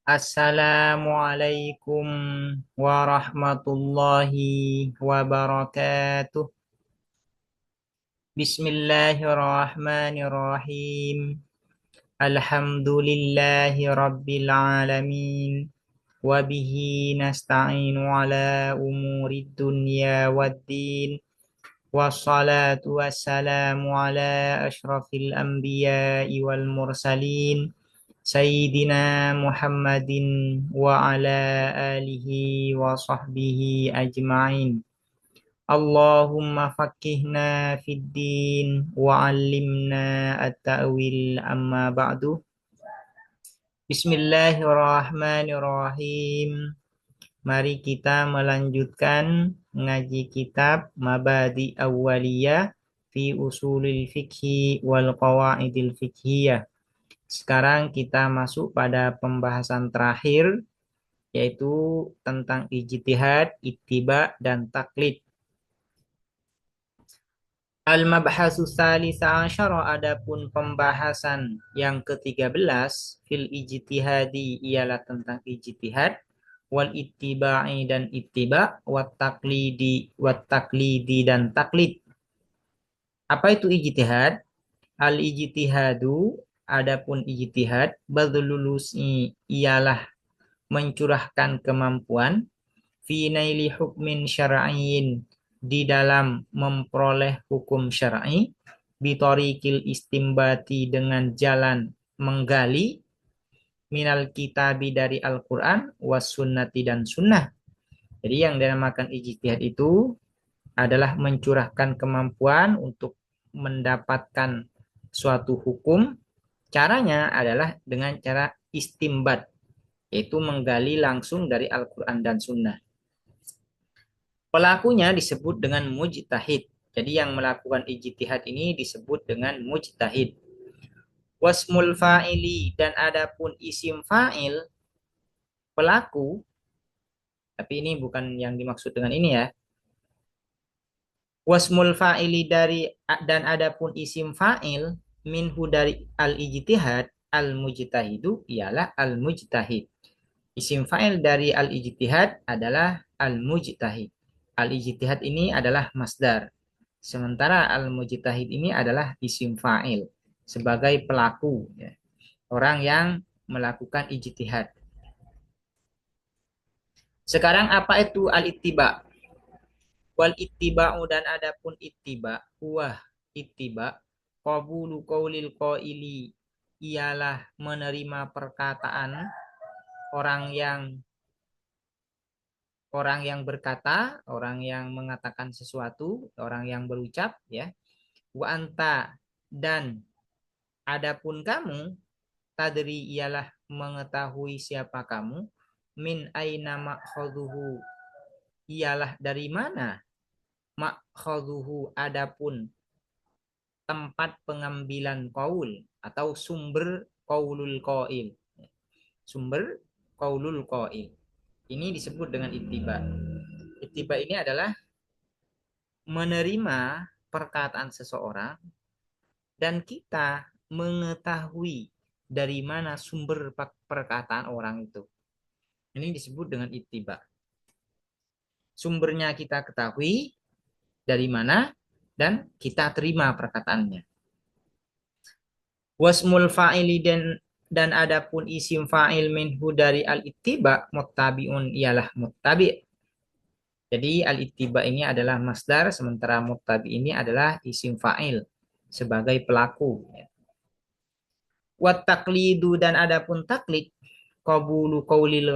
Assalamualaikum warahmatullahi wabarakatuh. Bismillahirrahmanirrahim. Alhamdulillahi rabbil alamin. Wabihi nasta'inu ala umurid dunya waddin. Wassalatu wassalamu ala ashrafil anbiya'i wal mursalin. Sayyidina Muhammadin wa ala alihi wa sahbihi ajma'in. Allahumma faqihna fid din wa 'allimna at-ta'wil amma ba'du. Bismillahirrahmanirrahim. Mari kita melanjutkan ngaji kitab Mabadi Awwaliyah fi Usulil Fiqhi wal Qawaidil Fiqhiyah. Sekarang kita masuk pada pembahasan terakhir, yaitu tentang ijtihad, ittiba, dan taklid. Al-mabhasu tsalisa asyara, adapun pembahasan yang ke-13 fil ijtihadi ialah tentang ijtihad, wal ittiba'i dan ittiba, wat taklidi dan taklid. Apa itu ijtihad? Al-ijtihadu, adapun ijtihad, badlulusi ialah mencurahkan kemampuan fi naili hukmin syar'iyyin, di dalam memperoleh hukum syar'i, bitorikil istimbati, dengan jalan menggali, minal kitabi, dari Al-Quran, was sunnati, dan sunnah. Jadi yang dinamakan ijtihad itu adalah mencurahkan kemampuan untuk mendapatkan suatu hukum. Caranya adalah dengan cara istimbat, yaitu menggali langsung dari Al-Quran dan Sunnah. Pelakunya disebut dengan mujtahid. Jadi yang melakukan ijtihad ini disebut dengan mujtahid. Wasmul fa'ili, dan adapun isim fa'il, pelaku, tapi ini bukan yang dimaksud dengan ini ya. Wasmul fa'ili, dari, dan adapun isim fa'il, minhu, dari al-ijtihad, al-mujtahidu ialah al-mujtahid. Isim fa'il dari al-ijtihad adalah al-mujtahid. Al-ijtihad ini adalah masdar. Sementara al-mujtahid ini adalah isim fa'il sebagai pelaku, ya. Orang yang melakukan ijtihad. Sekarang apa itu al-ittiba? Wal ittiba'u, dan adapun ittiba, huwa ittiba, qabulu qaulil qaili, ialah menerima perkataan orang yang berkata, orang yang mengatakan sesuatu, orang yang berucap, ya. Wa anta, dan adapun kamu, tadri, ialah mengetahui siapa kamu, min aina ma'khadhuhu, ialah dari mana, ma'khadhuhu, adapun tempat pengambilan qaul atau sumber qaulul qail. Sumber qaulul qail. Ini disebut dengan ittiba. Ittiba ini adalah menerima perkataan seseorang dan kita mengetahui dari mana sumber perkataan orang itu. Ini disebut dengan ittiba. Sumbernya kita ketahui dari mana dan kita terima perkataannya. Wasmul fa'ili, dan adapun isim fa'il minhu dari al-ittiba, muttabi'un ialah muttabi'. Jadi al-ittiba ini adalah masdar, sementara muttabi ini adalah isim fa'il sebagai pelaku. Wat taklidu, dan adapun taklid, qabulu qaulil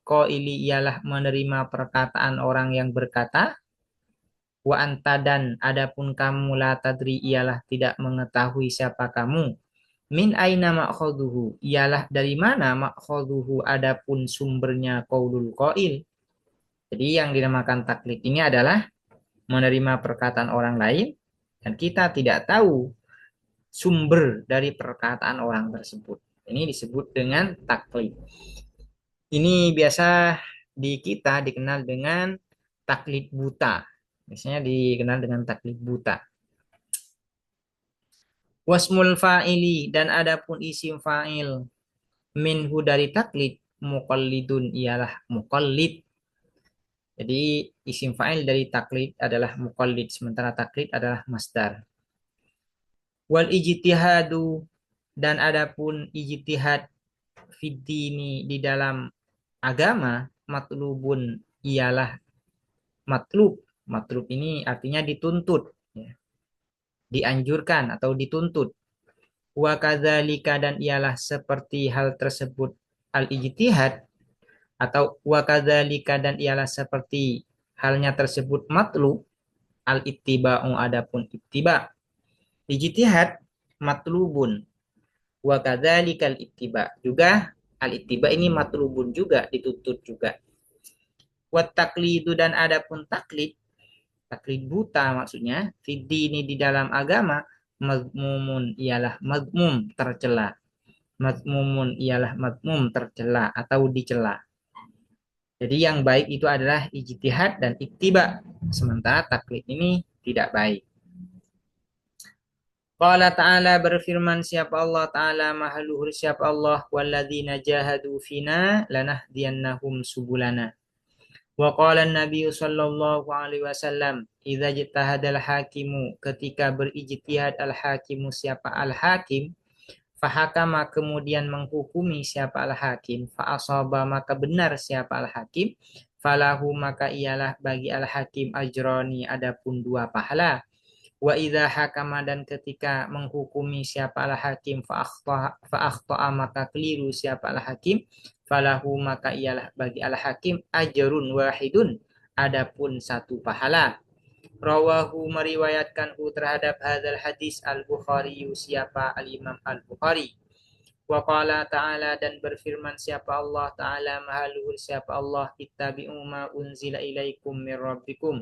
qaili ialah menerima perkataan orang yang berkata. Wa anta, dan adapun kamu, la tadri ialah tidak mengetahui siapa kamu. Min aina ma'khadhuhu, ialah dari mana ma'khadhuhu, adapun sumbernya qaulul qail. Jadi yang dinamakan taklid ini adalah menerima perkataan orang lain dan kita tidak tahu sumber dari perkataan orang tersebut. Ini disebut dengan taklid. Ini biasa di kita dikenal dengan taklid buta. Biasanya dikenal dengan taklid buta. Wasmul fa'ili, dan adapun isim fa'il, minhu dari taklid, muqallidun ialah muqallid. Jadi isim fa'il dari taklid adalah muqallid, sementara taklid adalah masdar. Wal ijtihadu, dan adapun ijtihad fiddini di dalam agama, matlubun ialah matlub. Matlub ini artinya dituntut, ya, dianjurkan atau dituntut. Wa kadzalika, dan ialah seperti hal tersebut al-ijtihad, atau wa kadzalika, dan ialah seperti halnya tersebut matlub al-ittiba'u, adapun ittiba. Ijtihad matlubun, wa kadzalikal ittiba, juga al-ittiba ini matlubun juga, dituntut juga. Wa taqlidu, dan adapun taklid, taklid buta maksudnya, fidi ini di dalam agama, mazmumun ialah mazmum, tercela. Mazmumun ialah mazmum, tercela atau dicela. Jadi yang baik itu adalah ijtihad dan ittiba, sementara taklid ini tidak baik. Qala ta'ala, berfirman siapa Allah Ta'ala, maha luhur siapa Allah, walladzina jahadu fina lanahdiyannahum subulana. Wa qala Nabi sallallahu alaihi wasallam, idza jtahadal hakimu, ketika berijtihad al hakimu siapa al hakim, fahakama kemudian menghukumi siapa al hakim, fa asaba maka benar siapa al hakim, falahu maka ialah bagi al hakim ajroni, adapun dua pahala. Wa idza hakama, dan ketika menghukumi siapa al hakim, fa akhta maka keliru siapa al hakim, falahu maka ialah bagi al hakim ajrun wahidun, adapun satu pahala. Rawahu, meriwayatkanhu terhadap hadzal hadis al Bukhari, siapa al Imam al Bukhari. Wa qala ta'ala, dan berfirman siapa Allah Ta'ala, maha luhur siapa Allah, ittabi'u ma unzila ilaikum min rabbikum.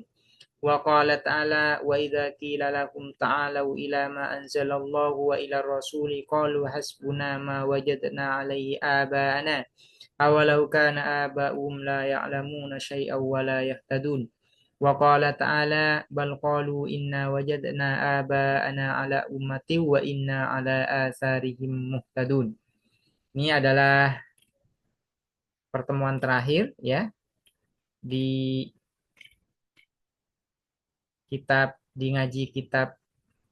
Wa qala ta'ala, wa idza qila lahum ta'alu ila ma anzalallahu wa ila rasuli qalu hasbuna ma wajadna alaihi aba'ana awalau kana aba'um la ya'lamuna syai'aw wa la yahtadun. Wa qala ta'ala, bal qalu inna wajadna aba'ana ala ummati wa inna ala atharihim muhtadun. Ini adalah pertemuan terakhir ya di ngaji kitab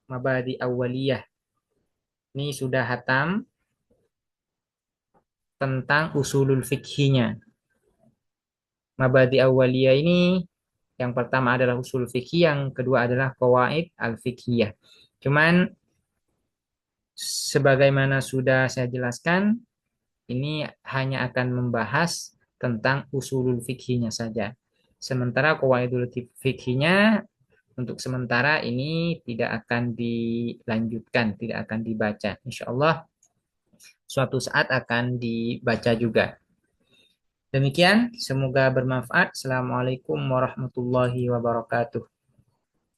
Mabadi Awaliyah. Ini sudah hatam tentang usulul fikhinya. Mabadi Awaliyah ini yang pertama adalah usul fikih, yang kedua adalah qawaid al-fikhiyah. Cuman sebagaimana sudah saya jelaskan, ini hanya akan membahas tentang usulul fikhinya saja. Sementara qawaidul fikhinya untuk sementara ini tidak akan dilanjutkan, tidak akan dibaca. Insya Allah suatu saat akan dibaca juga. Demikian, semoga bermanfaat. Assalamualaikum warahmatullahi wabarakatuh.